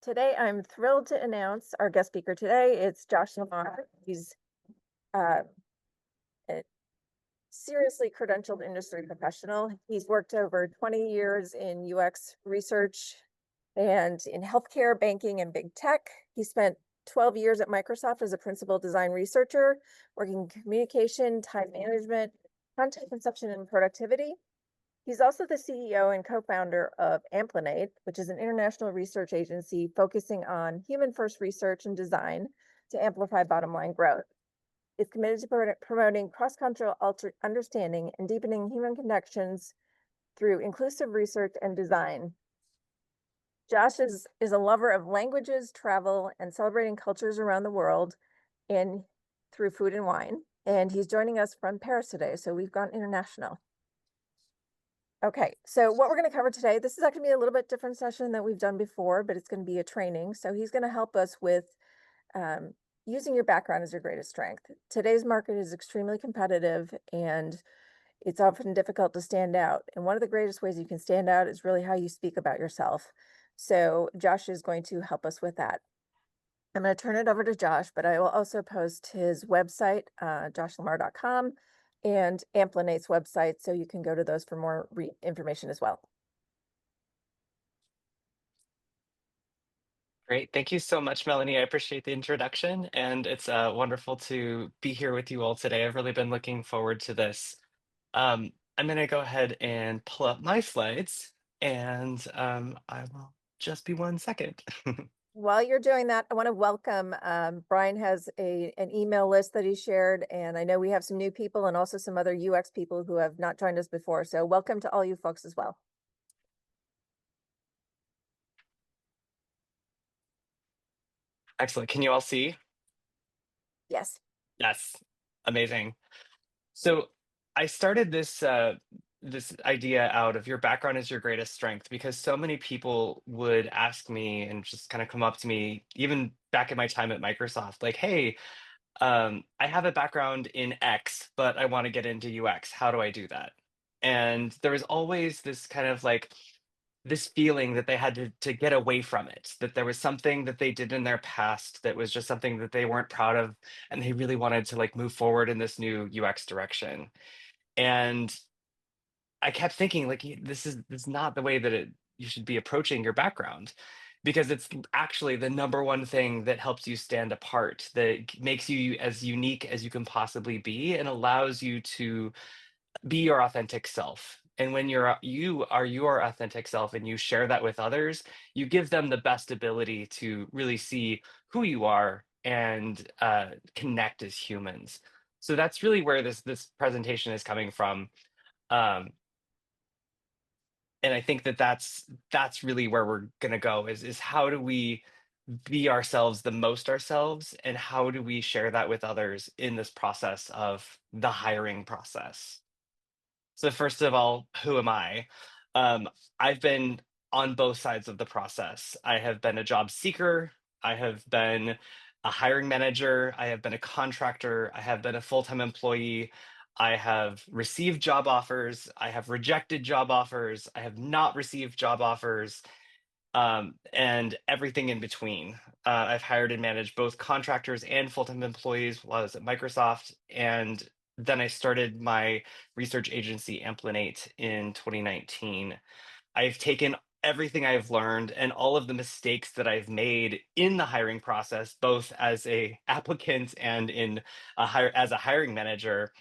Today, I'm thrilled to announce our guest speaker today. It's Josh Lamar. He's uh, a seriously credentialed industry professional. He's worked over 20 years in UX research and in healthcare, banking, and big tech. He spent 12 years at Microsoft as a principal design researcher, working in communication, time management, content conception, and productivity. He's also the CEO and co-founder of Amplinate, which is an international research agency focusing on human-first research and design to amplify bottom-line growth. It's committed to promoting cross-cultural understanding and deepening human connections through inclusive research and design. Josh is a lover of languages, travel, and celebrating cultures around the world and through food and wine. And he's joining us from Paris today, so we've gone international. Okay, so what we're going to cover today, this is actually going to be a little bit different session than we've done before, but it's going to be a training. So he's going to help us with using your background as your greatest strength. Today's market is extremely competitive and it's often difficult to stand out. And one of the greatest ways you can stand out is really how you speak about yourself. So Josh is going to help us with that. I'm going to turn it over to Josh, but I will also post his website, joshlamar.com, and Amplinate's website, so you can go to those for more information as well. Great. Thank you so much, Melanie. I appreciate the introduction, and it's wonderful to be here with you all today. I've really been looking forward to this. I'm going to go ahead and pull up my slides, and I will just be 1 second. While you're doing that, I want to welcome, Brian has an email list that he shared, and I know we have some new people and also some other UX people who have not joined us before. So welcome to all you folks as well. Excellent. Can you all see? Yes. Yes. Amazing. So I started this idea out of your background is your greatest strength because so many people would ask me and just kind of come up to me, even back in my time at Microsoft, like, "Hey, I have a background in X, but I want to get into UX. How do I do that?" And there was always this kind of like this feeling that they had to get away from it, that there was something that they did in their past that was just something that they weren't proud of, and they really wanted to like move forward in this new UX direction. And I kept thinking, like, this is not the way that you should be approaching your background, because it's actually the number one thing that helps you stand apart, that makes you as unique as you can possibly be, and allows you to be your authentic self. And when you are your authentic self and you share that with others, you give them the best ability to really see who you are and connect as humans. So that's really where this presentation is coming from. Um, and I think that that's really where we're gonna go is how do we be ourselves the most ourselves, and how do we share that with others in this process of the hiring process? So first of all, who am I? Um, I've been on both sides of the process. I have been a job seeker. I have been a hiring manager. I have been a contractor. I have been a full-time employee. I have received job offers. I have rejected job offers. I have not received job offers, and everything in between. I've hired and managed both contractors and full-time employees while I was at Microsoft, and then I started my research agency Amplinate in 2019. I've taken everything I've learned and all of the mistakes that I've made in the hiring process, both as a applicant and in as a hiring manager,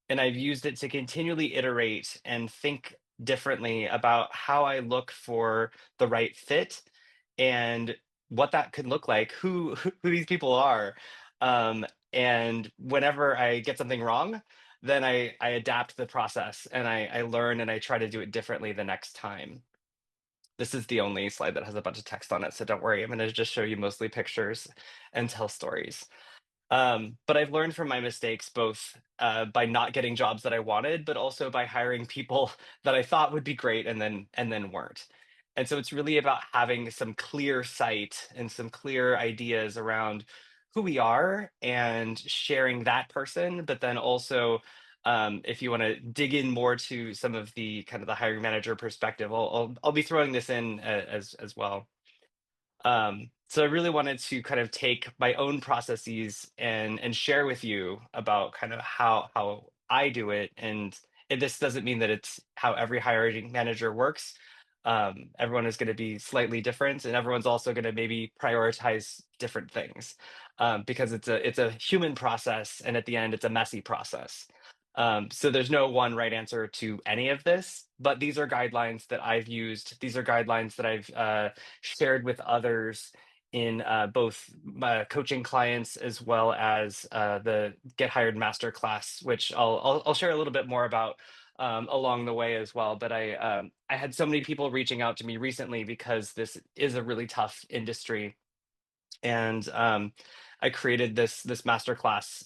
and I've used it to continually iterate and think differently about how I look for the right fit and what that could look like, who these people are. And whenever I get something wrong, then I adapt the process and I learn and I try to do it differently the next time. This is the only slide that has a bunch of text on it, so don't worry. I'm going to just show you mostly pictures and tell stories. But I've learned from my mistakes, both by not getting jobs that I wanted, but also by hiring people that I thought would be great and then weren't. And so it's really about having some clear sight and some clear ideas around who we are and sharing that person, but then also if you want to dig in more to some of the kind of the hiring manager perspective, I'll be throwing this in as well. So I really wanted to kind of take my own processes and share with you about kind of how I do it. And this doesn't mean that it's how every hiring manager works. Everyone is going to be slightly different, and everyone's also going to maybe prioritize different things, because it's a human process, and at the end, it's a messy process. So there's no one right answer to any of this, but these are guidelines that I've used. These are guidelines that I've shared with others in both my coaching clients as well as the Get Hired Masterclass, which I'll share a little bit more about along the way as well. But I had so many people reaching out to me recently because this is a really tough industry, and I created this masterclass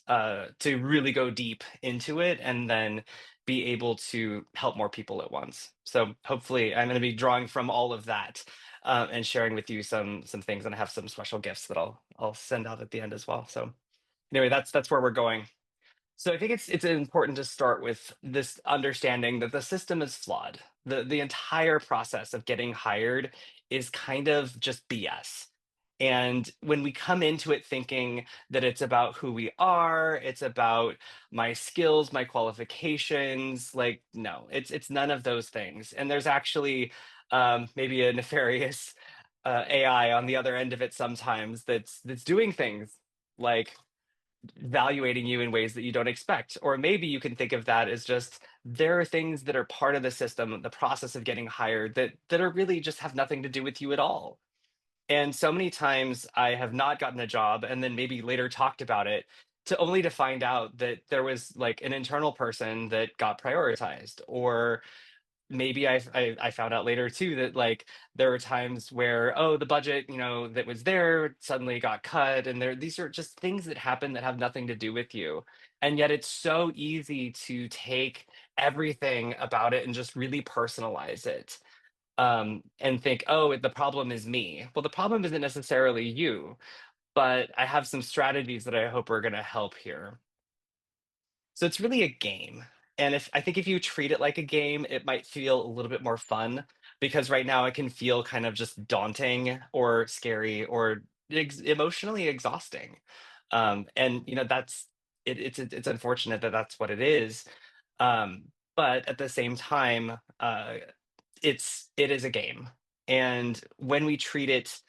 to really go deep into it and then be able to help more people at once. So hopefully, I'm going to be drawing from all of that and sharing with you some things, and I have some special gifts that I'll send out at the end as well. So anyway, that's where we're going. So I think it's important to start with this understanding that the system is flawed. The entire process of getting hired is kind of just BS. And when we come into it thinking that it's about who we are, it's about my skills, my qualifications, like no, it's none of those things. And there's actually maybe a nefarious AI on the other end of it sometimes that's doing things like valuating you in ways that you don't expect. Or maybe you can think of that as just there are things that are part of the system, the process of getting hired that are really just have nothing to do with you at all. And so many times I have not gotten a job and then maybe later talked about it to only to find out that there was like an internal person that got prioritized, or maybe I found out later too that like there were times where, oh, the budget, that was there suddenly got cut, and these are just things that happen that have nothing to do with you. And yet it's so easy to take everything about it and just really personalize it, and think, oh, the problem is me. Well, the problem isn't necessarily you, but I have some strategies that I hope are going to help here. So it's really a game. And if I think if you treat it like a game, it might feel a little bit more fun, because right now it can feel kind of just daunting or scary or emotionally exhausting. And that's it's unfortunate that that's what it is. But at the same time, it is a game. And when we treat it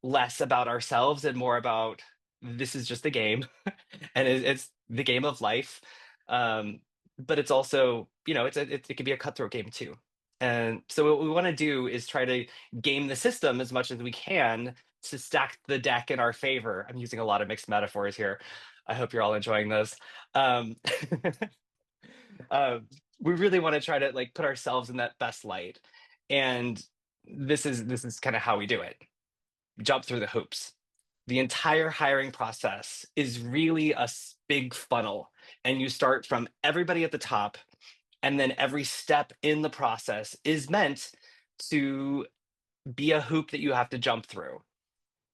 less about ourselves and more about this is just a game, and it's the game of life. Um, but it's also, it can be a cutthroat game too. And so what we want to do is try to game the system as much as we can to stack the deck in our favor. I'm using a lot of mixed metaphors here. I hope you're all enjoying those. Um, we really want to try to like put ourselves in that best light, and this is kind of how we do it. Jump through the hoops. The entire hiring process is really a big funnel, and you start from everybody at the top, and then every step in the process is meant to be a hoop that you have to jump through.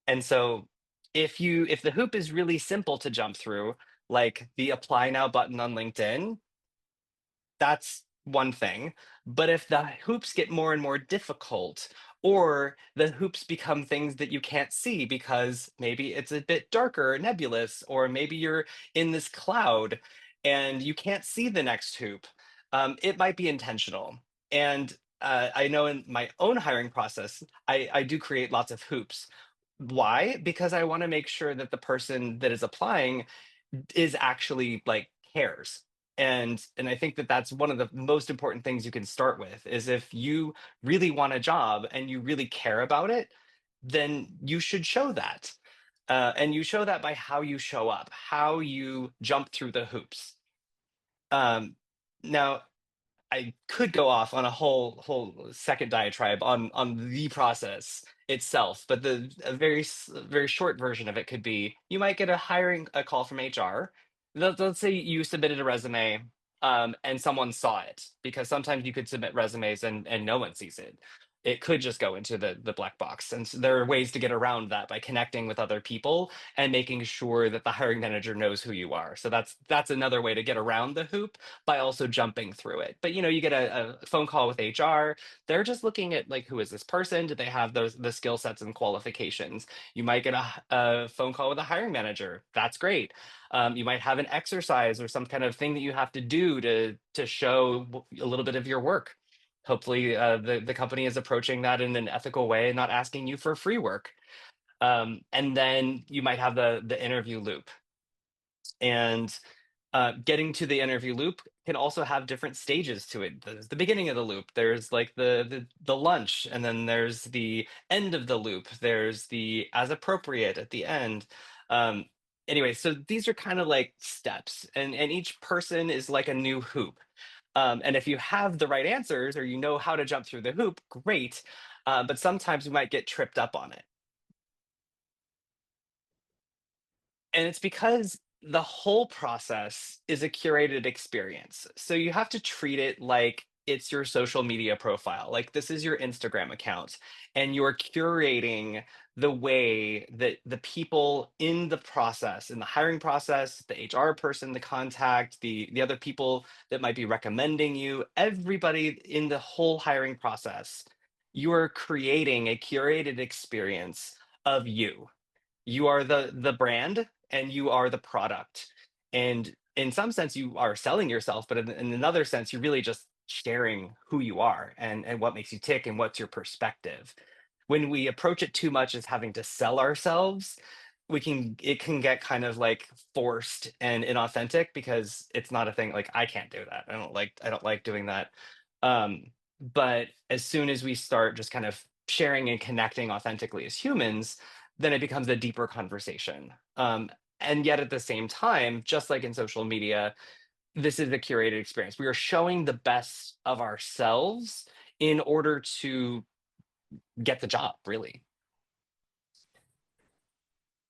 And so if the hoop is really simple to jump through, like the apply now button on LinkedIn, that's one thing. But if the hoops get more and more difficult, or the hoops become things that you can't see because maybe it's a bit darker or nebulous, or maybe you're in this cloud and you can't see the next hoop, it might be intentional. And I know in my own hiring process, I do create lots of hoops. Why? Because I want to make sure that the person that is applying is actually like cares. And I think that that's one of the most important things you can start with, is if you really want a job and you really care about it, then you should show that. And you show that by how you show up, how you jump through the hoops. um, Now, I could go off on a whole second diatribe on the process itself, but a very short version of it could be, you might get a call from HR. Let's say you submitted a resume, and someone saw it, because sometimes you could submit resumes and no one sees it. it could just go into the black box. And so there are ways to get around that by connecting with other people and making sure that the hiring manager knows who you are. So that's another way to get around the hoop by also jumping through it. But you get a phone call with HR. They're just looking at like, who is this person? Do they have the skill sets and qualifications? You might get a phone call with a hiring manager. That's great. You might have an exercise or some kind of thing that you have to do to show a little bit of your work. Hopefully, the company is approaching that in an ethical way and not asking you for free work. And then you might have the interview loop. And getting to the interview loop can also have different stages to it. There's the beginning of the loop. There's like the lunch, and then there's the end of the loop. There's the as appropriate at the end. Um, anyway, so these are kind of like steps, and each person is like a new hoop. And if you have the right answers or you know how to jump through the hoop, great. But sometimes you might get tripped up on it. And it's because the whole process is a curated experience. So you have to treat it like it's your social media profile. Like this is your Instagram account, and you're curating the way that the people in the process, in the hiring process, the HR person, the contact, the other people that might be recommending you, everybody in the whole hiring process, you are creating a curated experience of you. You are the brand and you are the product. And in some sense you are selling yourself, but in another sense you're really just sharing who you are and what makes you tick and what's your perspective. When we approach it too much as having to sell ourselves, it can get kind of like forced and inauthentic because it's not a thing. Like I can't do that. I don't like doing that. But as soon as we start just kind of sharing and connecting authentically as humans, then it becomes a deeper conversation. And yet at the same time, just like in social media, this is a curated experience. We are showing the best of ourselves in order to get the job, really.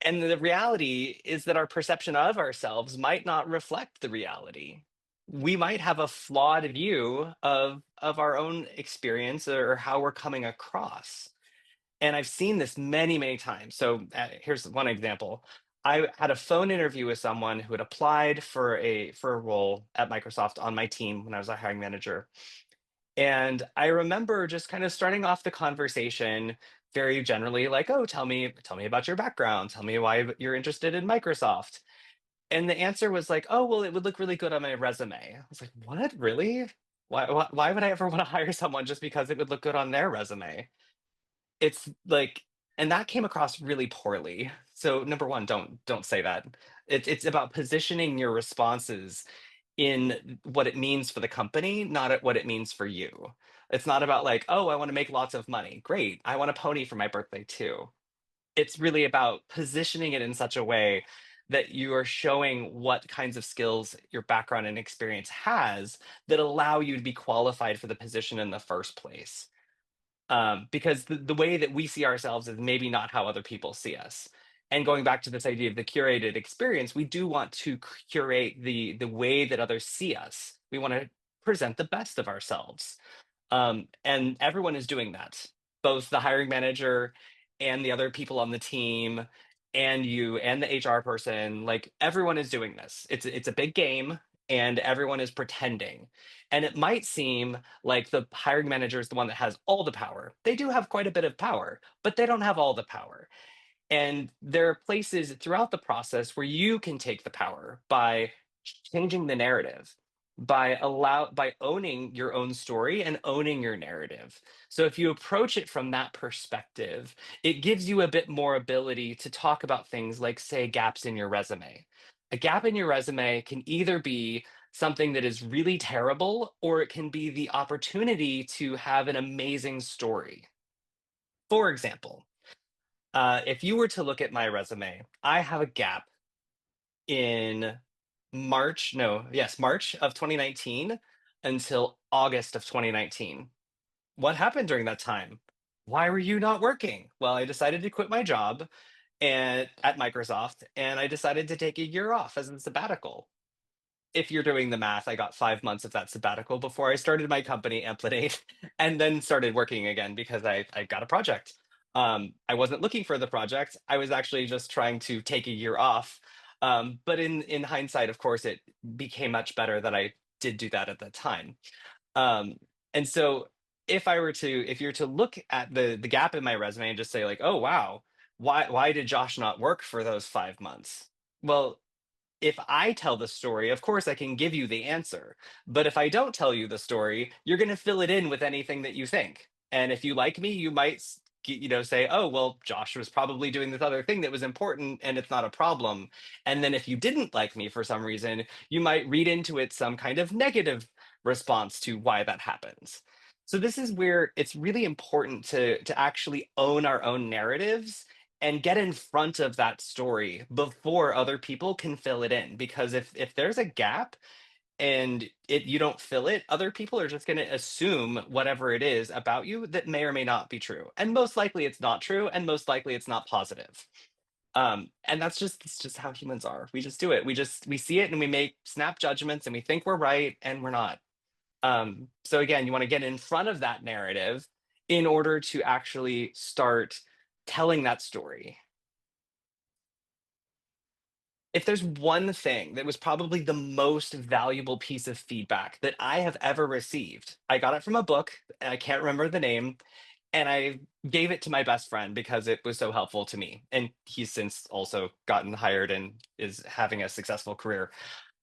And the reality is that our perception of ourselves might not reflect the reality. We might have a flawed view of our own experience or how we're coming across. And I've seen this many, many times. So here's one example. I had a phone interview with someone who had applied for a role at Microsoft on my team when I was a hiring manager. And I remember just kind of starting off the conversation very generally, like, "Oh, tell me about your background. Tell me why you're interested in Microsoft." And the answer was like, "Oh, well, it would look really good on my resume." I was like, "What? Really? Why would I ever want to hire someone just because it would look good on their resume?" It's like, and that came across really poorly. So number one, don't say that. It's about positioning your responses in what it means for the company, not at what it means for you. It's not about like, oh, I want to make lots of money. Great. I want a pony for my birthday too. It's really about positioning it in such a way that you are showing what kinds of skills your background and experience has that allow you to be qualified for the position in the first place. Because the way that we see ourselves is maybe not how other people see us. And going back to this idea of the curated experience, we do want to curate the way that others see us. We want to present the best of ourselves. And everyone is doing that, both the hiring manager and the other people on the team, and you and the HR person. Like everyone is doing this. It's a big game, and everyone is pretending. And it might seem like the hiring manager is the one that has all the power. They do have quite a bit of power, but they don't have all the power. And there are places throughout the process where you can take the power by changing the narrative, by owning your own story and owning your narrative. So if you approach it from that perspective, it gives you a bit more ability to talk about things like, say, gaps in your resume. A gap in your resume can either be something that is really terrible, or it can be the opportunity to have an amazing story. For example, if you were to look at my resume, I have a gap in March of 2019 until August of 2019. What happened during that time? Why were you not working? Well, I decided to quit my job at Microsoft, and I decided to take a year off as a sabbatical. if you're doing the math, I got 5 months of that sabbatical before I started my company, Amplinate, and then started working again because I got a project. I wasn't looking for the project. I was actually just trying to take a year off. But in hindsight, of course, it became much better that I did do that at that time. Um, and so if you're to look at the gap in my resume and just say like, oh wow, why did Josh not work for those 5 months? Well, if I tell the story, of course I can give you the answer. But if I don't tell you the story, you're going to fill it in with anything that you think. And if you like me, you might say, "Oh, well, Josh was probably doing this other thing that was important and it's not a problem." And then if you didn't like me for some reason, you might read into it some kind of negative response to why that happens. So this is where it's really important to actually own our own narratives and get in front of that story before other people can fill it in, because if there's a gap and you don't fill it, other people are just going to assume whatever it is about you that may or may not be true, and most likely it's not true, and most likely it's not positive. And it's just how humans are. We just do it. We see it and we make snap judgments and we think we're right and we're not. So again, you want to get in front of that narrative in order to actually start telling that story. If there's one thing that was probably the most valuable piece of feedback that I have ever received, I got it from a book, and I can't remember the name, and I gave it to my best friend because it was so helpful to me. And he's since also gotten hired and is having a successful career.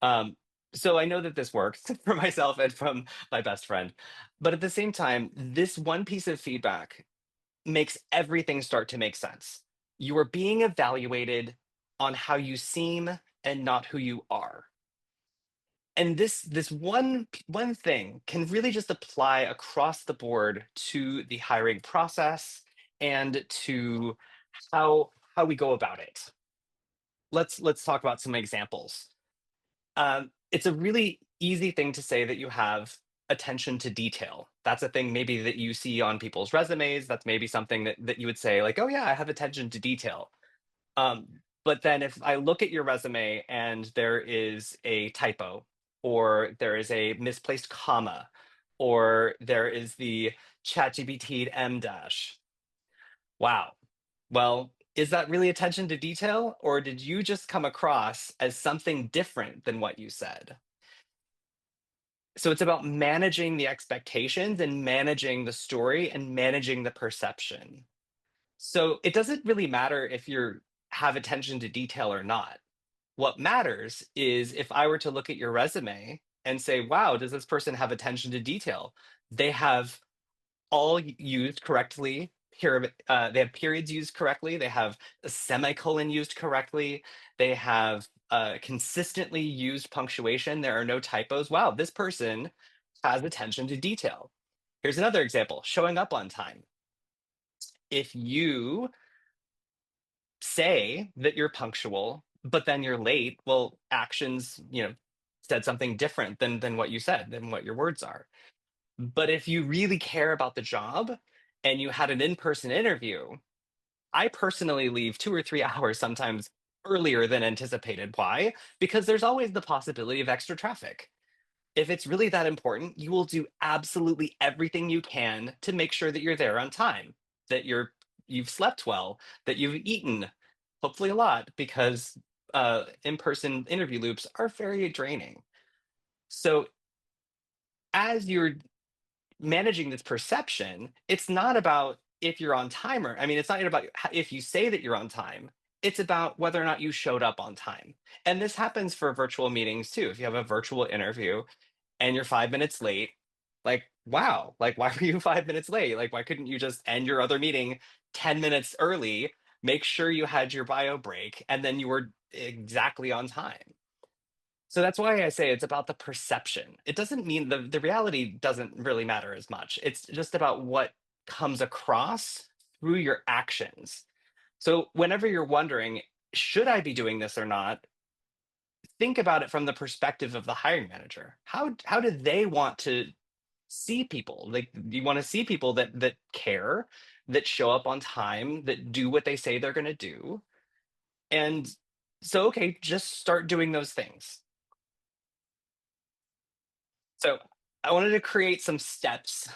Um, so I know that this works for myself and from my best friend. But at the same time, this one piece of feedback makes everything start to make sense. You are being evaluated on how you seem and not who you are. And this one thing can really just apply across the board to the hiring process and to how we go about it. Let's talk about some examples. It's a really easy thing to say that you have attention to detail. That's a thing maybe that you see on people's resumes. That's maybe something that you would say, like, oh, yeah, I have attention to detail. But then if I look at your resume and there is a typo, or there is a misplaced comma, or there is the ChatGPT M dash, wow. Well, is that really attention to detail, or did you just come across as something different than what you said? So it's about managing the expectations and managing the story and managing the perception. So it doesn't really matter if you have attention to detail or not. What matters is if I were to look at your resume and say, wow, does this person have attention to detail? They have used correctly. They have periods used correctly. They have a semicolon used correctly. They have consistently used punctuation. There are no typos. Wow, this person has attention to detail. Here's another example: showing up on time. If you say that you're punctual, but then you're late, well, actions, said something different than what you said, than what your words are. But if you really care about the job and you had an in-person interview, I personally leave 2 or 3 hours sometimes earlier than anticipated. Why? Because there's always the possibility of extra traffic. If it's really that important, you will do absolutely everything you can to make sure that you're there on time, that you've slept well, that you've eaten, hopefully a lot, because in-person interview loops are very draining. So as you're managing this perception, it's not about if you're on time, or I mean, it's not about if you say that you're on time. It's about whether or not you showed up on time. And this happens for virtual meetings too. If you have a virtual interview and you're 5 minutes late, like, wow, like, why were you 5 minutes late? Like, why couldn't you just end your other meeting 10 minutes early, make sure you had your bio break, and then you were exactly on time? So that's why I say it's about the perception. It doesn't mean the reality doesn't really matter as much. It's just about what comes across through your actions. So whenever you're wondering, should I be doing this or not? Think about it from the perspective of the hiring manager. How do they want to see people? Like, you want to see people that care, that show up on time, that do what they say they're going to do. And so, okay, just start doing those things. So I wanted to create some steps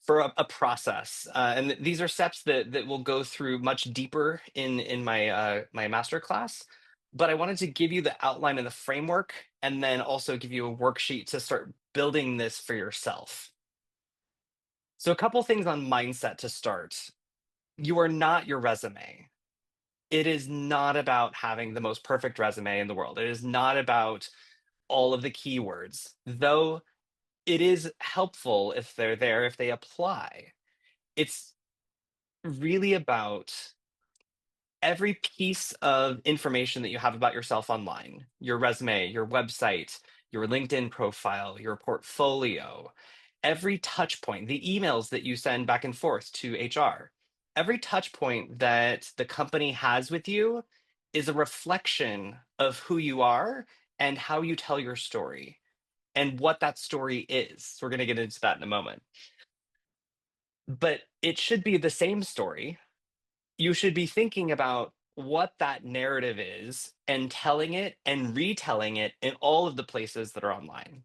for a process, and these are steps that will go through much deeper in my my master class. But I wanted to give you the outline and the framework, and then also give you a worksheet to start building this for yourself. So a couple things on mindset to start. You are not your resume. It is not about having the most perfect resume in the world. It is not about all of the keywords, though it is helpful if they're there, if they apply. It's really about every piece of information that you have about yourself online, your resume, your website, your LinkedIn profile, your portfolio, every touch point, the emails that you send back and forth to HR, every touch point that the company has with you is a reflection of who you are and how you tell your story and what that story is. So we're going to get into that in a moment. But it should be the same story. You should be thinking about what that narrative is and telling it and retelling it in all of the places that are online.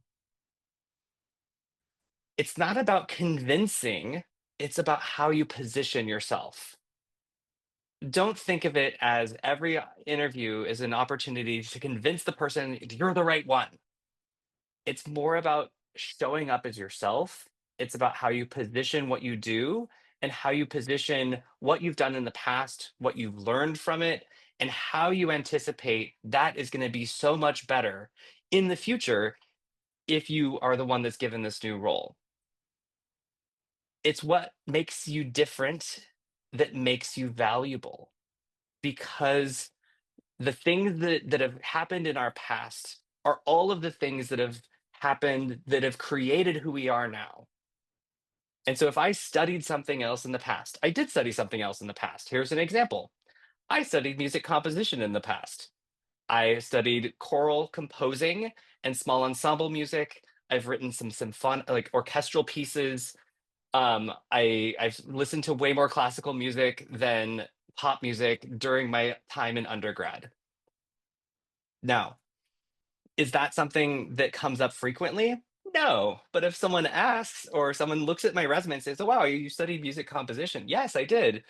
It's not about convincing, it's about how you position yourself. Don't think of it as every interview is an opportunity to convince the person you're the right one. It's more about showing up as yourself. It's about how you position what you do and how you position what you've done in the past, what you've learned from it, and how you anticipate that is going to be so much better in the future if you are the one that's given this new role. It's what makes you different that makes you valuable, because the things that have happened in our past are all of the things that have happened that have created who we are now. And so if I studied something else in the past, I did study something else in the past. Here's an example. I studied music composition in the past. I studied choral composing and small ensemble music. I've written some symphonic, like orchestral pieces. I've listened to way more classical music than pop music during my time in undergrad. Now, is that something that comes up frequently? No. But if someone asks or someone looks at my resume and says, "Oh, wow, you studied music composition." Yes, I did.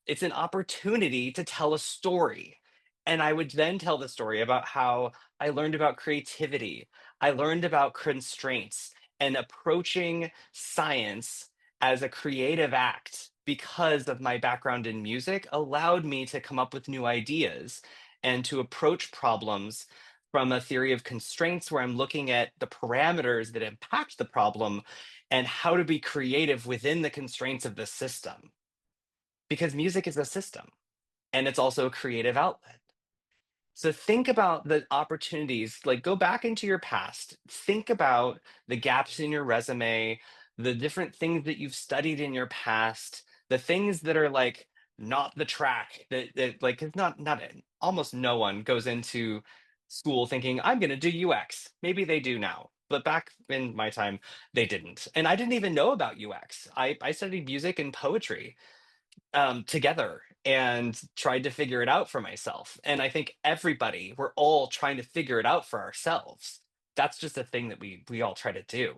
It's an opportunity to tell a story. And I would then tell the story about how I learned about creativity. I learned about constraints and approaching science as a creative act because of my background in music allowed me to come up with new ideas and to approach problems from a theory of constraints where I'm looking at the parameters that impact the problem and how to be creative within the constraints of the system, because music is a system and it's also a creative outlet. So think about the opportunities, like go back into your past, think about the gaps in your resume, the different things that you've studied in your past, the things that are like not the track that like it's not almost no one goes into school thinking I'm going to do UX. Maybe they do now. But back in my time, they didn't. And I didn't even know about UX. I studied music and poetry together and tried to figure it out for myself. And I think everybody, we're all trying to figure it out for ourselves. That's just a thing that we all try to do.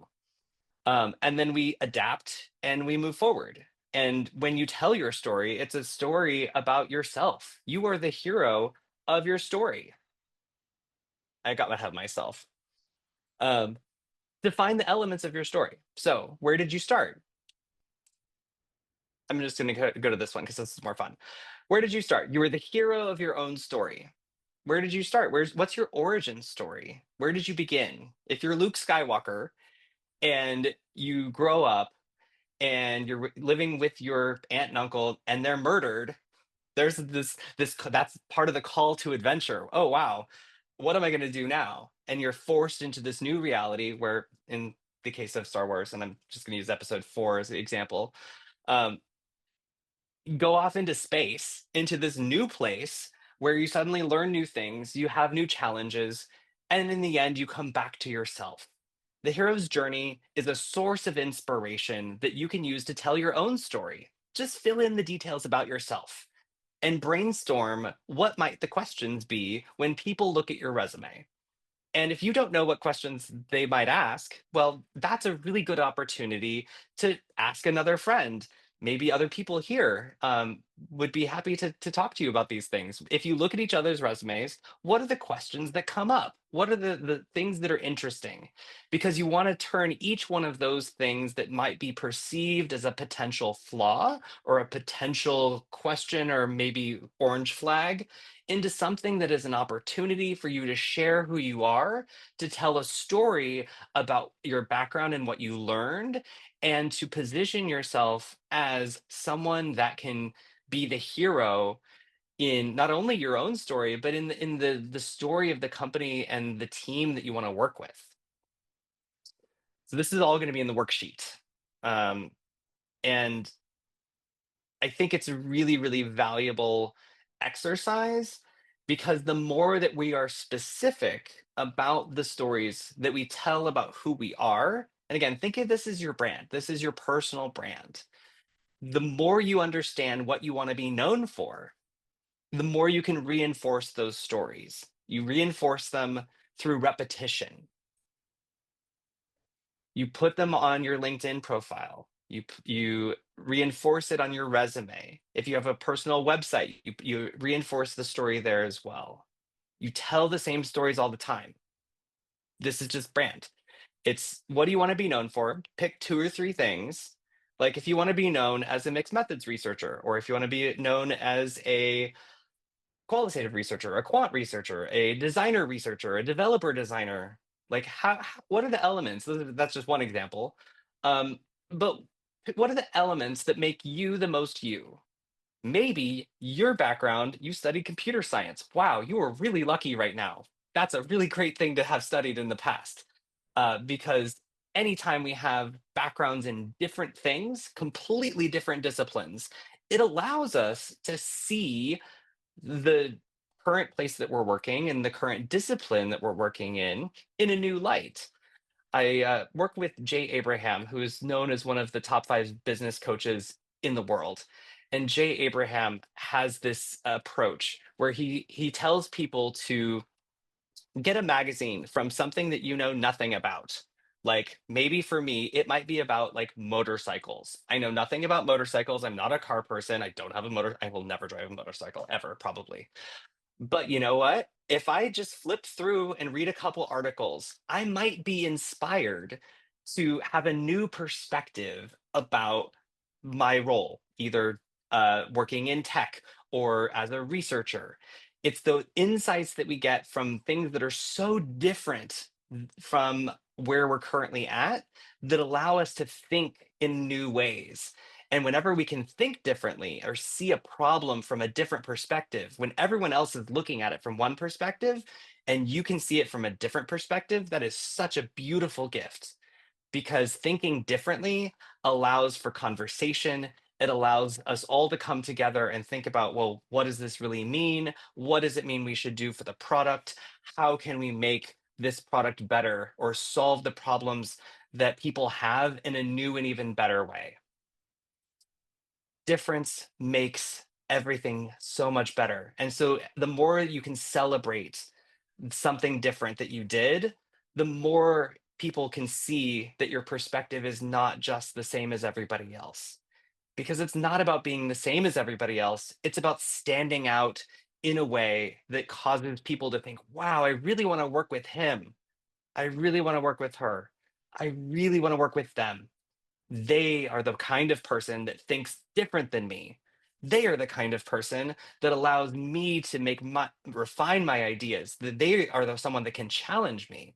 And then we adapt and we move forward. And when you tell your story, it's a story about yourself. You are the hero of your story. I got ahead of myself. Um, Define the elements of your story. So, where did you start? I'm just going to go to this one because this is more fun. Where did you start? You were the hero of your own story. Where did you start? What's your origin story? Where did you begin? If you're Luke Skywalker and you grow up and you're living with your aunt and uncle and they're murdered, there's this that's part of the call to adventure. Oh wow, what am I going to do now? And you're forced into this new reality where, in the case of Star Wars, and I'm just going to use Episode 4 as an example, um, go off into space, into this new place where you suddenly learn new things, you have new challenges, and in the end, you come back to yourself. The hero's journey is a source of inspiration that you can use to tell your own story. Just fill in the details about yourself and brainstorm what might the questions be when people look at your resume. And if you don't know what questions they might ask, well, that's a really good opportunity to ask another friend. Maybe other people here would be happy to talk to you about these things. If you look at each other's resumes, what are the questions that come up? What are the things that are interesting? Because you want to turn each one of those things that might be perceived as a potential flaw or a potential question or maybe orange flag into something that is an opportunity for you to share who you are, to tell a story about your background and what you learned, and to position yourself as someone that can be the hero in not only your own story, but in the story of the company and the team that you want to work with. So this is all going to be in the worksheet. Um, and I think it's a really, really valuable exercise because the more that we are specific about the stories that we tell about who we are, and again, think of this as your brand, this is your personal brand. The more you understand what you want to be known for, the more you can reinforce those stories. You reinforce them through repetition. You put them on your LinkedIn profile. You reinforce it on your resume. If you have a personal website, you reinforce the story there as well. You tell the same stories all the time. This is just brand. It's what do you want to be known for? Pick two or three things. Like if you want to be known as a mixed methods researcher, or if you want to be known as a qualitative researcher, a quant researcher, a designer researcher, a developer designer. Like what are the elements? That's just one example. But what are the elements that make you the most you? Maybe your background, you studied computer science. Wow, you are really lucky right now. That's a really great thing to have studied in the past. Because anytime we have backgrounds in different things, completely different disciplines, it allows us to see the current place that we're working and the current discipline that we're working in a new light. I work with Jay Abraham, who is known as one of the top 5 business coaches in the world. And Jay Abraham has this approach where he tells people to get a magazine from something that you know nothing about. Like maybe for me, it might be about like motorcycles. I know nothing about motorcycles. I'm not a car person. I don't have a motor. I will never drive a motorcycle ever, probably. But you know what? If I just flip through and read a couple articles, I might be inspired to have a new perspective about my role, either working in tech or as a researcher. It's the insights that we get from things that are so different from where we're currently at that allow us to think in new ways. And whenever we can think differently or see a problem from a different perspective, when everyone else is looking at it from one perspective and you can see it from a different perspective, that is such a beautiful gift because thinking differently allows for conversation. It allows us all to come together and think about, well, what does this really mean? What does it mean we should do for the product? How can we make this product better or solve the problems that people have in a new and even better way? Difference makes everything so much better. And so the more you can celebrate something different that you did, the more people can see that your perspective is not just the same as everybody else. Because it's not about being the same as everybody else, it's about standing out in a way that causes people to think, wow, I really want to work with him. I really want to work with her. I really want to work with them. They are the kind of person that thinks different than me. They are the kind of person that allows me to refine my ideas. That they are someone that can challenge me.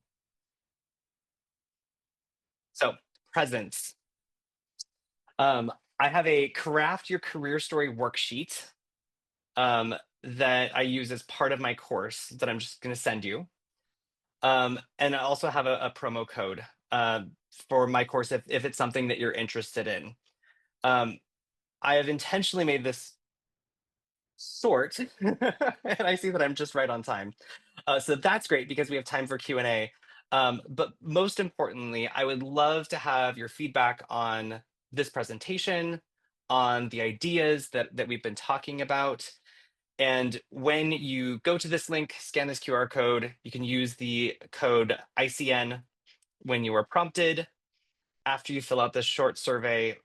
So presence. Um, I have a craft your career story worksheet that I use as part of my course that I'm just going to send you. And I also have a promo code for my course if it's something that you're interested in. Um, I have intentionally made this sort, and I see that I'm just right on time. So that's great because we have time for Q&A. But most importantly, I would love to have your feedback on this presentation, on the ideas that we've been talking about. And when you go to this link, scan this QR code, you can use the code ICN when you are prompted. After you fill out this short survey,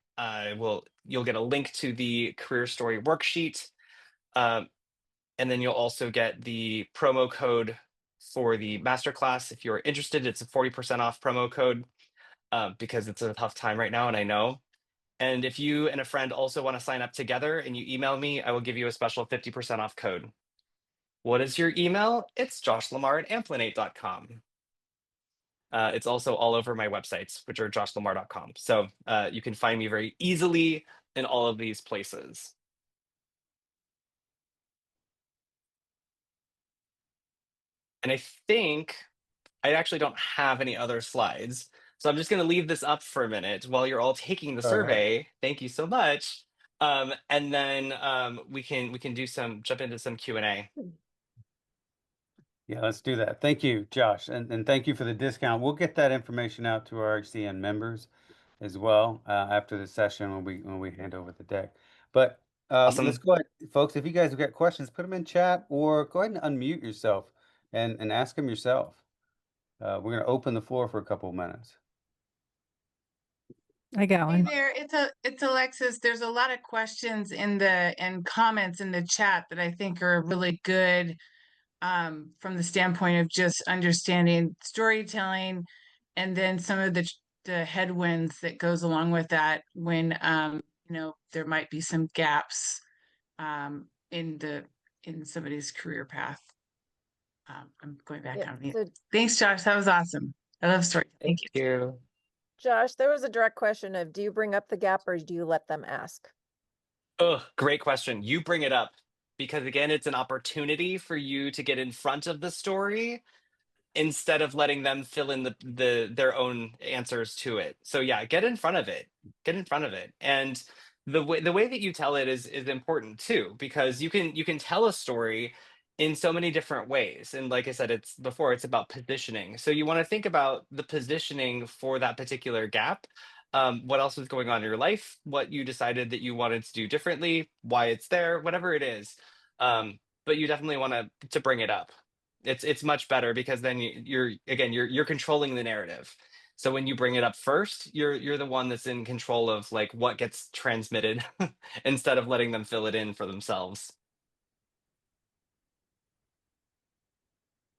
you'll get a link to the career story worksheet. Um, and then you'll also get the promo code for the masterclass. If you're interested, it's a 40% off promo code because it's a tough time right now, and I know. And if you and a friend also want to sign up together and you email me, I will give you a special 50% off code. What is your email? It's joshlamar@amplinate.com. It's also all over my websites, which are joshlamar.com. So you can find me very easily in all of these places. And I think I actually don't have any other slides. So I'm just going to leave this up for a minute while you're all taking the All right. survey. Thank you so much. And then we can jump into some Q&A. Yeah, let's do that. Thank you, Josh. And thank you for the discount. We'll get that information out to our HCN members as well after the session when we hand over the deck. But let's Awesome. go ahead, folks. If you guys have got questions, put them in chat or go ahead and unmute yourself and ask them yourself. We're going to open the floor for a couple of minutes. I got Hey one. there, it's Alexis. There's a lot of questions in the and comments in the chat that I think are really good from the standpoint of just understanding storytelling and then some of the headwinds that goes along with that when there might be some gaps in somebody's career path. I'm going back Yeah, on mute. so Thanks, Josh. That was awesome. I love story. Thank Thank you. you. Josh, there was a direct question of, do you bring up the gap or do you let them ask? Oh, great question. You bring it up because again, it's an opportunity for you to get in front of the story instead of letting them fill in their own answers to it. So yeah, get in front of it. Get in front of it. And the way that you tell it is important too, because you can tell a story in so many different ways. And like I said, it's about positioning. So you want to think about the positioning for that particular gap. What else is going on in your life, what you decided that you wanted to do differently, why it's there, whatever it is. But you definitely want to bring it up. It's much better because then you're controlling the narrative. So when you bring it up first, you're the one that's in control of like what gets transmitted instead of letting them fill it in for themselves.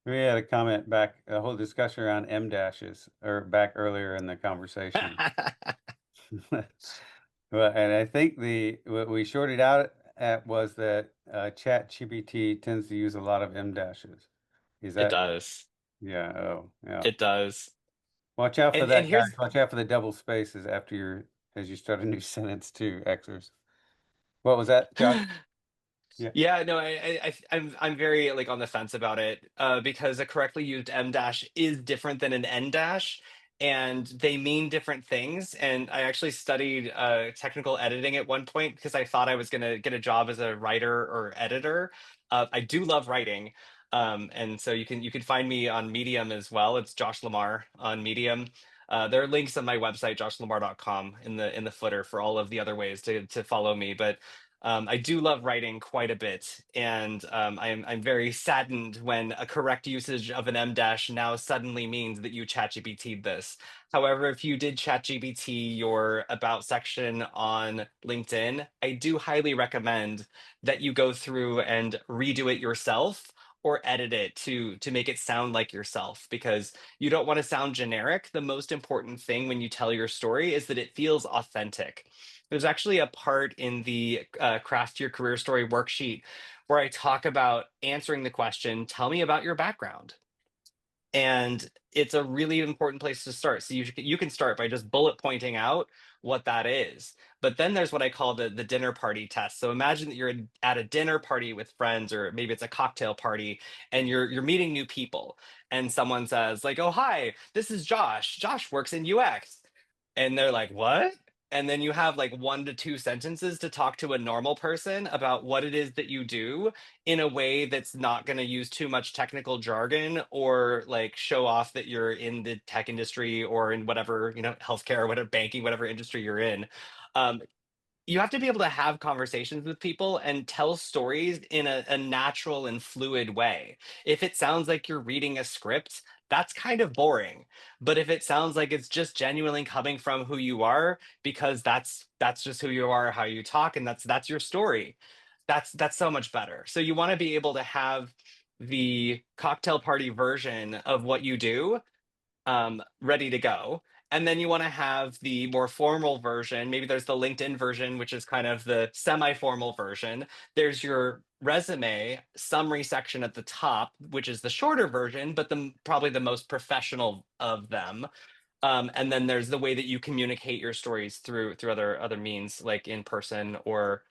We had a comment back, a whole discussion around M dashes or back earlier in the conversation. Well, and I think what we shorted out at was that ChatGPT tends to use a lot of M dashes. Is It that, does. yeah, oh, yeah. It does. Watch out for And that, guys. here's Watch out for the double spaces as you start a new sentence too, Xers. What was that, Josh? Yeah. Yeah, no, I'm very like on the fence about it because a correctly used M dash is different than an N dash, and they mean different things. And I actually studied technical editing at one point because I thought I was gonna get a job as a writer or editor. I do love writing, and so you can find me on Medium as well. It's Josh Lamar on Medium. There are links on my website, joshlamar.com, in the footer for all of the other ways to follow me. But I do love writing quite a bit, and I'm very saddened when a correct usage of an M dash now suddenly means that you ChatGPT'd this. However, if you did ChatGPT your about section on LinkedIn, I do highly recommend that you go through and redo it yourself or edit it to make it sound like yourself because you don't want to sound generic. The most important thing when you tell your story is that it feels authentic. There's actually a part in the Craft Your Career Story worksheet where I talk about answering the question, tell me about your background. And it's a really important place to start. So you can start by just bullet pointing out what that is. But then there's what I call the dinner party test. So imagine that you're at a dinner party with friends, or maybe it's a cocktail party, and you're meeting new people. And someone says, like, oh, hi, this is Josh. Josh works in UX. And they're like, what? And then you have like 1 to 2 sentences to talk to a normal person about what it is that you do in a way that's not going to use too much technical jargon or like show off that you're in the tech industry or in whatever, healthcare or whatever, banking, whatever industry you're in. Um, you have to be able to have conversations with people and tell stories in a natural and fluid way. If it sounds like you're reading a script, that's kind of boring. But if it sounds like it's just genuinely coming from who you are, because that's just who you are, how you talk, and that's your story, that's so much better. So you want to be able to have the cocktail party version of what you do ready to go. And then you want to have the more formal version. Maybe there's the LinkedIn version, which is kind of the semi-formal version. There's your resume summary section at the top, which is the shorter version, but probably the most professional of them. And then there's the way that you communicate your stories through other means, like in person or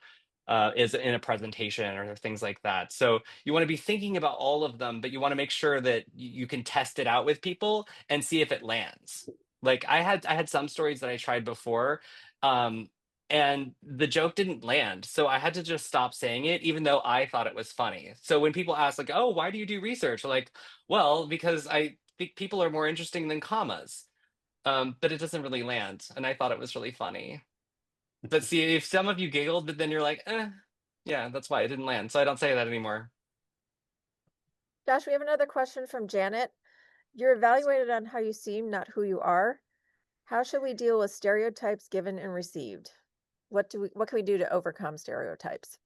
is in a presentation or things like that. So you want to be thinking about all of them, but you want to make sure that you can test it out with people and see if it lands. Like I had some stories that I tried before, um, and the joke didn't land, so I had to just stop saying it, even though I thought it was funny. So when people ask like, "Oh, why do you do research?" Like, well, because I think people are more interesting than commas. But it doesn't really land, and I thought it was really funny. But see, if some of you giggled, but then you're like, yeah, that's why it didn't land. So I don't say that anymore. Josh, we have another question from Janet. You're evaluated on how you seem, not who you are. How should we deal with stereotypes given and received? What can we do to overcome stereotypes?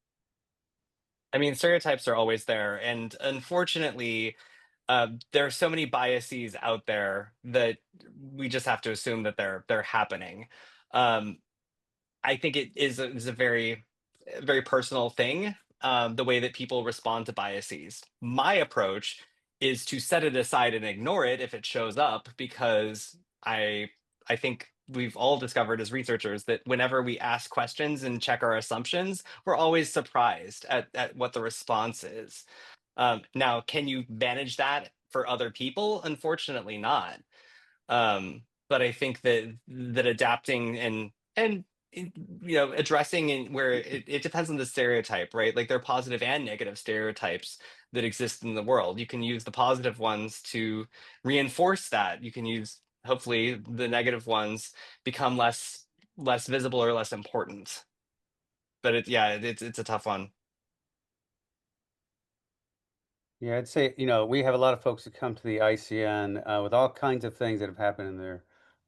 I mean, stereotypes are always there, and unfortunately, there are so many biases out there that we just have to assume that they're happening. Um, I think it is a very personal thing, the way that people respond to biases. My approach is to set it aside and ignore it if it shows up, because I think we've all discovered as researchers that whenever we ask questions and check our assumptions, we're always surprised at what the response is. Now, can you manage that for other people? Unfortunately, not. But I think that adapting and addressing and where it depends on the stereotype, right? Like there are positive and negative stereotypes that exist in the world. You can use the positive ones to reinforce that. You can use, hopefully, the negative ones become less visible or less important. But it's a tough one. Yeah, I'd say, we have a lot of folks that come to the ICN with all kinds of things that have happened in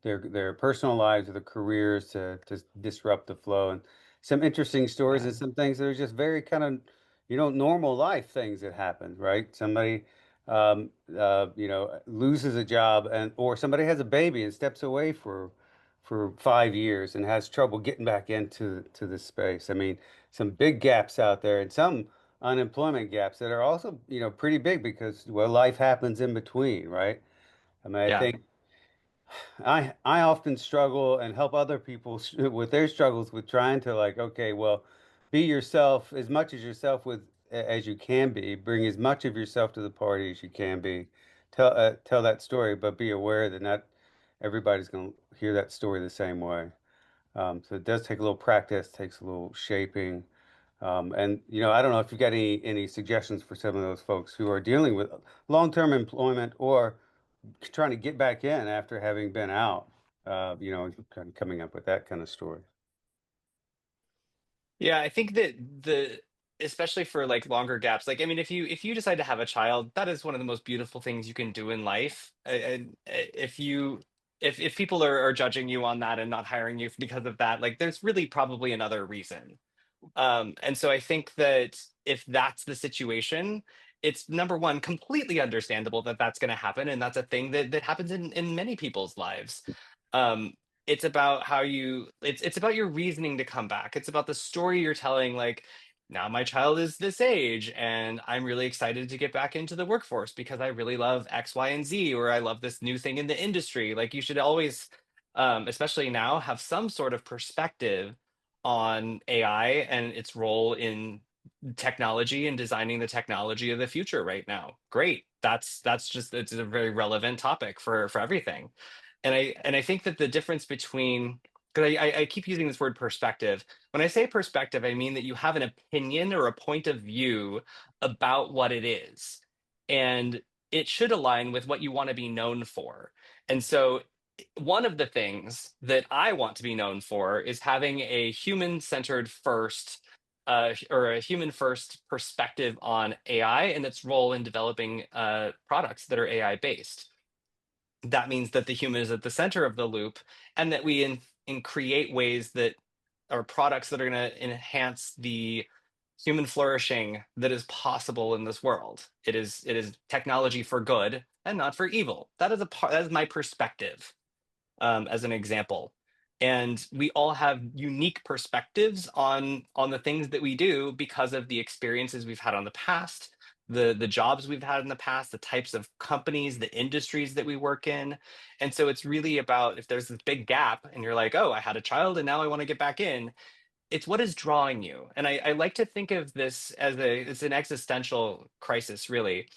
their personal lives or their careers to disrupt the flow, and some interesting stories Yeah. and some things that are just very kind of, normal life things that happen, right? Somebody loses a job, and or somebody has a baby and steps away for 5 years and has trouble getting back into the space. I mean, some big gaps out there, and some unemployment gaps that are also, pretty big because, well, life happens in between, right? I mean, I Yeah. think I often struggle and help other people with their struggles with trying to, like, okay, well, be yourself as much as yourself as you can be, bring as much of yourself to the party as you can be, tell that story, but be aware that not everybody's going to hear that story the same way. So it does take a little practice, takes a little shaping. And I don't know if you've got any suggestions for some of those folks who are dealing with long-term employment or trying to get back in after having been out. Kind of coming up with that kind of story. Yeah, I think that especially for like longer gaps, like I mean, if you decide to have a child, that is one of the most beautiful things you can do in life. And if people are judging you on that and not hiring you because of that, like there's really probably another reason. And so I think that if that's the situation, it's number one, completely understandable that that's going to happen, and that's a thing that happens in many people's lives. Um, it's about how it's about your reasoning to come back. It's about the story you're telling. Like, now my child is this age, and I'm really excited to get back into the workforce because I really love X, Y, and Z, or I love this new thing in the industry. Like, you should always, especially now, have some sort of perspective on AI and its role in technology and designing the technology of the future right now. Great. That's just it's a very relevant topic for everything. And I think that the difference between, because I keep using this word perspective. When I say perspective, I mean that you have an opinion or a point of view about what it is. And it should align with what you want to be known for. And so one of the things that I want to be known for is having a human-centered first or a human first perspective on AI and its role in developing products that are AI based. That means that the human is at the center of the loop, and that we create ways that are products that are going to enhance the human flourishing that is possible in this world. It is technology for good and not for evil. That is my perspective, as an example. And we all have unique perspectives on the things that we do because of the experiences we've had on the past, the jobs we've had in the past, the types of companies, the industries that we work in. And so it's really about, if there's this big gap and you're like, oh, I had a child and now I want to get back in, it's what is drawing you. And I like to think of this as it's an existential crisis, really.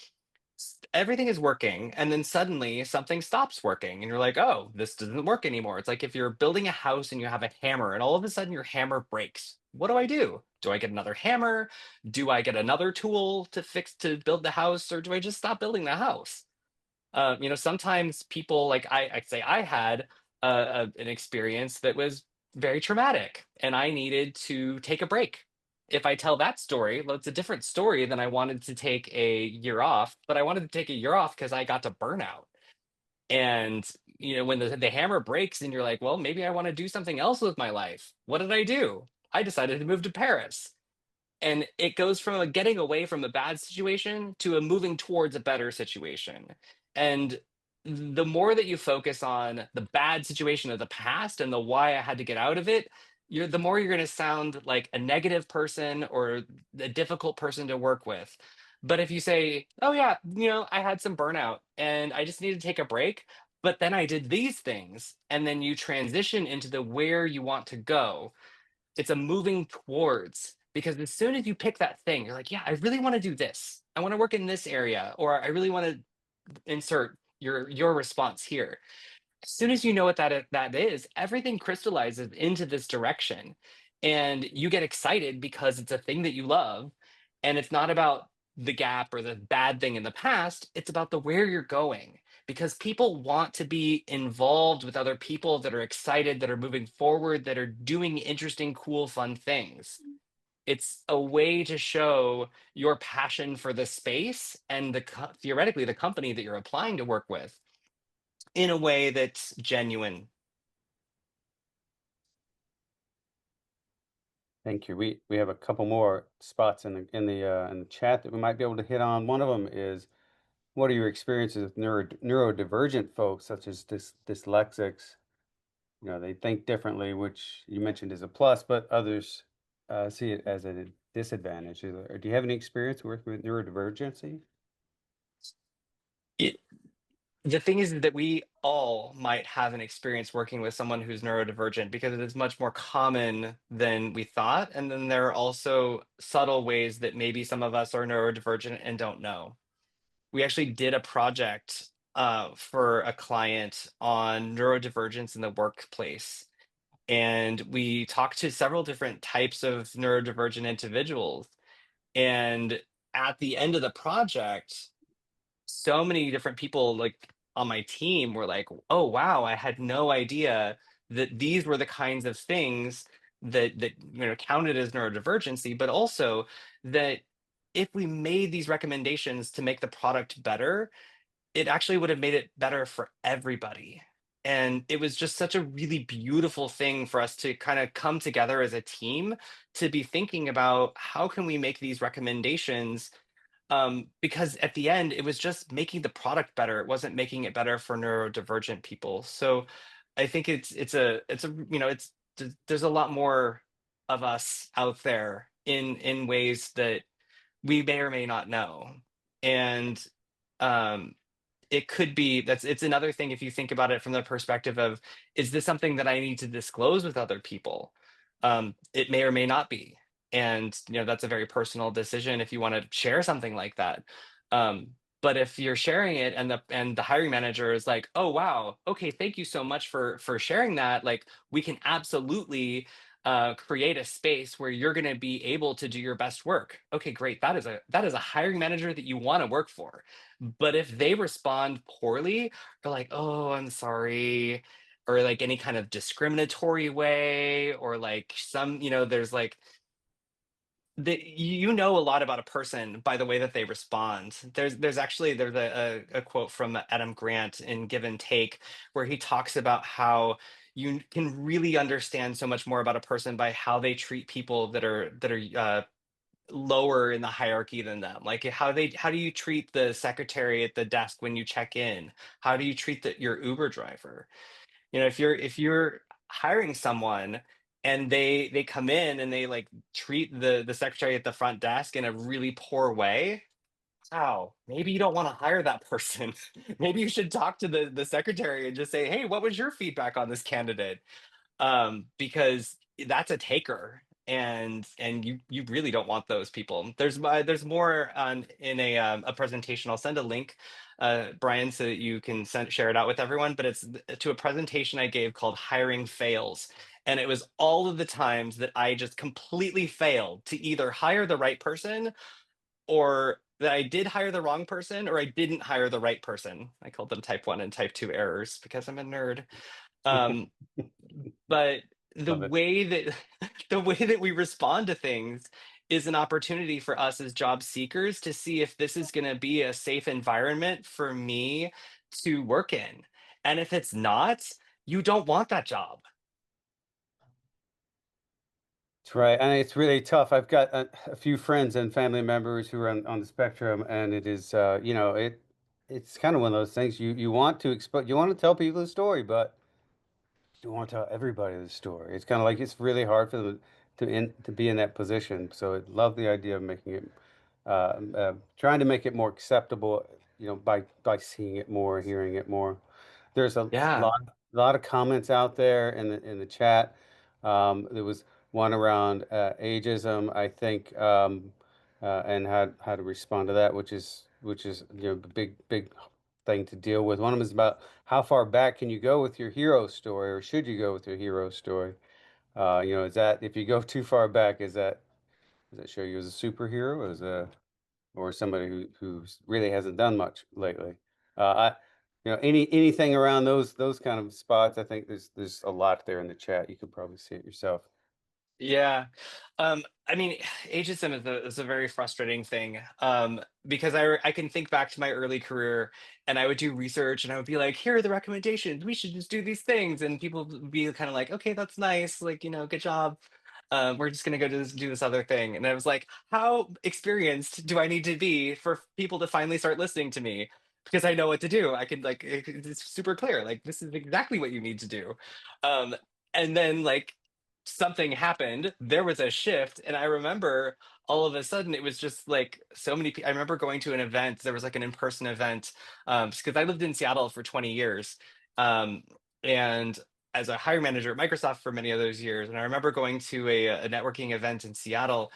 Everything is working and then suddenly something stops working and you're like, oh, this doesn't work anymore. It's like if you're building a house and you have a hammer and all of a sudden your hammer breaks. What do I do? Do I get another hammer? Do I get another tool to build the house, or do I just stop building the house? Sometimes people, like I'd say I had an experience that was very traumatic and I needed to take a break. If I tell that story, well, it's a different story than I wanted to take a year off, but I wanted to take a year off because I got to burnout. And when the hammer breaks and you're like, well, maybe I want to do something else with my life. What did I do? I decided to move to Paris. And it goes from a getting away from a bad situation to a moving towards a better situation. And the more that you focus on the bad situation of the past and the why I had to get out of it, the more you're going to sound like a negative person or a difficult person to work with. But if you say, oh yeah, I had some burnout and I just needed to take a break, but then I did these things, and then you transition into the where you want to go, it's a moving towards, because as soon as you pick that thing, you're like, yeah, I really want to do this. I want to work in this area, or I really want to insert your response here. As soon as you know what that is, everything crystallizes into this direction, and you get excited because it's a thing that you love, and it's not about the gap or the bad thing in the past. It's about the where you're going, because people want to be involved with other people that are excited, that are moving forward, that are doing interesting, cool, fun things. It's a way to show your passion for the space and theoretically the company that you're applying to work with in a way that's genuine. Thank you. We have a couple more spots in the chat that we might be able to hit on. One of them is, what are your experiences with neurodivergent folks, such as dyslexics? They think differently, which you mentioned is a plus, but others see it as a disadvantage. Do you have any experience working with neurodivergency? It, the thing is that we all might have an experience working with someone who's neurodivergent, because it is much more common than we thought. And then there are also subtle ways that maybe some of us are neurodivergent and don't know. We actually did a project for a client on neurodivergence in the workplace. And we talked to several different types of neurodivergent individuals. And at the end of the project, so many different people, like on my team, were like, oh wow, I had no idea that these were the kinds of things that counted as neurodivergency, but also that if we made these recommendations to make the product better, it actually would have made it better for everybody. And it was just such a really beautiful thing for us to kind of come together as a team to be thinking about how can we make these recommendations, because at the end it was just making the product better. It wasn't making it better for neurodivergent people. So I think there's a lot more of us out there in ways that we may or may not know. And um it could be, it's another thing if you think about it from the perspective of, is this something that I need to disclose with other people? It may or may not be. And that's a very personal decision if you want to share something like that. But if you're sharing it and the hiring manager is like, oh wow, okay, thank you so much for sharing that, like we can absolutely create a space where you're going to be able to do your best work. Okay, great. That is a hiring manager that you want to work for. But if they respond poorly, or like, oh, I'm sorry, or like any kind of discriminatory way, or like some, there's like you know a lot about a person by the way that they respond. There's a quote from Adam Grant in Give and Take where he talks about how you can really understand so much more about a person by how they treat people that are lower in the hierarchy than them. Like how do you treat the secretary at the desk when you check in? How do you treat your Uber driver? If you're hiring someone and they come in and they like treat the secretary at the front desk in a really poor way, wow, maybe you don't want to hire that person. Maybe you should talk to the secretary and just say, hey, what was your feedback on this candidate? Because that's a taker, and you really don't want those people. There's more on in a presentation. I'll send a link, Brian, so that you can share it out with everyone. But it's to a presentation I gave called "Hiring Fails," and it was all of the times that I just completely failed to either hire the right person, or that I did hire the wrong person, or I didn't hire the right person. I called them type 1 and type 2 errors because I'm a nerd. Um, but the Love it. way that the way that we respond to things is an opportunity for us as job seekers to see if this is going to be a safe environment for me to work in. And if it's not, you don't want that job. That's right. And it's really tough. I've got a few friends and family members who are on the spectrum, and it is, it's kind of one of those things you want to you want to tell people the story, but you don't want to tell everybody the story. It's kind of like it's really hard for them to be in that position. So I love the idea of making it, trying to make it more acceptable, by seeing it more, hearing it more. There's a Yeah. lot of comments out there in the chat. There was one around ageism, I think, and how to respond to that, which is the big thing to deal with. One of them is about how far back can you go with your hero story, or should you go with your hero story? Is that if you go too far back, does that show you as a superhero, or somebody who really hasn't done much lately? Anything around those kind of spots. I think there's a lot there in the chat. You could probably see it yourself. Yeah. I mean, ageism is a very frustrating thing, because I can think back to my early career, and I would do research and I would be like, here are the recommendations. We should just do these things. And people would be kind of like, okay, that's nice. Like, good job. We're just going to go do this other thing. And I was like, how experienced do I need to be for people to finally start listening to me? Because I know what to do. I could like, it's super clear. Like, this is exactly what you need to do. Um, and then like, something happened, there was a shift, and I remember all of a sudden it was just like so many people. I remember going to an event, there was like an in-person event, because I lived in Seattle for 20 years, um, and as a hiring manager at Microsoft for many of those years. And I remember going to a networking event in Seattle,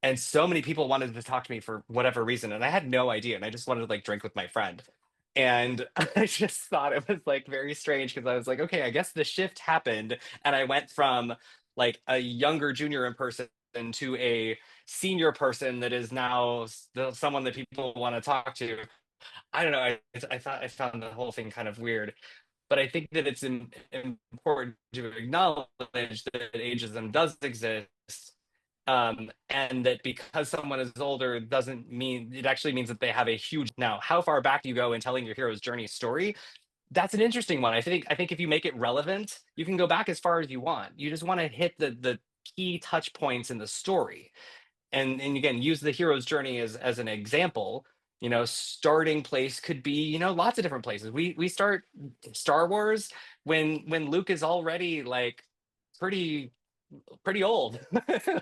and so many people wanted to talk to me for whatever reason, and I had no idea, and I just wanted to like drink with my friend. And I just thought it was like very strange, because I was like, okay, I guess the shift happened, and I went from like a younger junior in person to a senior person that is now someone that people want to talk to. I don't know. I found the whole thing kind of weird, but I think that it's important to acknowledge that ageism does exist, and that because someone is older doesn't mean it actually means that they have a huge. Now, how far back do you go in telling your hero's journey story? That's an interesting one. I think if you make it relevant, you can go back as far as you want. You just want to hit the key touch points in the story. And again, use the hero's journey as an example. Starting place could be, lots of different places. We start Star Wars when Luke is already like pretty pretty old,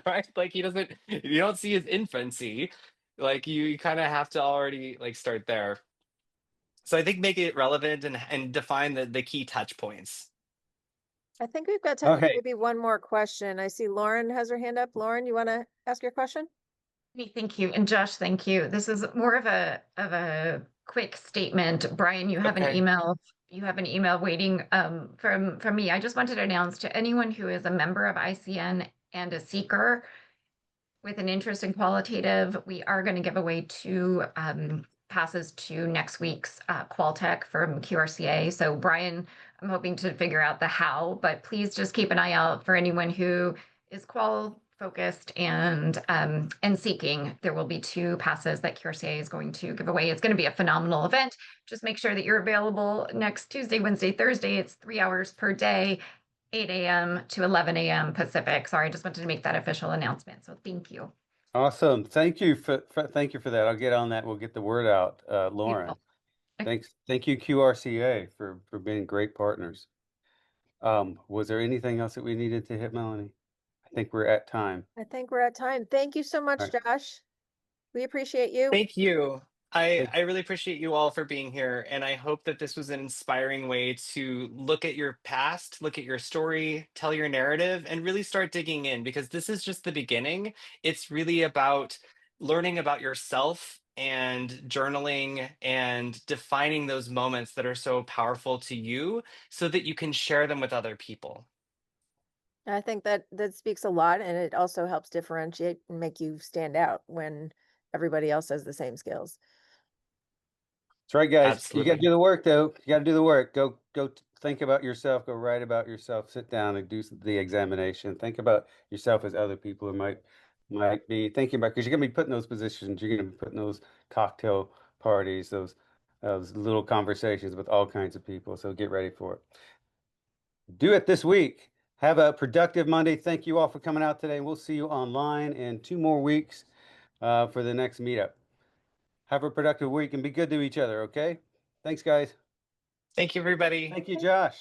right? Like you don't see his infancy. Like you kind of have to already like start there. So I think make it relevant and define the key touch points. I think we've got time for Okay. maybe one more question. I see Lauren has her hand up. Lauren, you want to ask your question? Thank you. And Josh, thank you. This is more of a quick statement. Brian, you have an Okay. email. You have an email waiting from me. I just wanted to announce to anyone who is a member of ICN and a seeker with an interest in qualitative, we are going to give away 2 passes to next week's Qualtech from QRCA. So Brian, I'm hoping to figure out the how, but please just keep an eye out for anyone who is qual focused and seeking. There will be 2 passes that QRCA is going to give away. It's going to be a phenomenal event. Just make sure that you're available next Tuesday, Wednesday, Thursday. It's 3 hours per day. 8 a.m. to 11 a.m. Pacific. Sorry, I just wanted to make that official announcement. So thank you. Awesome. Thank you for that. I'll get on that. We'll get the word out, Lauren. Beautiful. Thanks. Thank you, QRCA, for being great partners. Was there anything else that we needed to hit, Melanie? I think we're at time. I think we're at time. Thank you so much, All right. Josh. We appreciate you. Thank you. I Thank- really appreciate you all for being here. And I hope that this was an inspiring way to look at your past, look at your story, tell your narrative, and really start digging in, because this is just the beginning. It's really about learning about yourself and journaling and defining those moments that are so powerful to you so that you can share them with other people. I think that speaks a lot, and it also helps differentiate and make you stand out when everybody else has the same skills. That's right, guys. You got to Absolutely. do the work, though. You got to do the work. Go think about yourself. Go write about yourself. Sit down and do the examination. Think about yourself as other people who might be thinking about, because you're going to be put in those positions. You're going to be put in those cocktail parties, those little conversations with all kinds of people. So get ready for it. Do it this week. Have a productive Monday. Thank you all for coming out today. We'll see you online in 2 more weeks for the next meetup. Have a productive week and be good to each other, okay? Thanks, guys. Thank you, everybody. Thank you, Josh.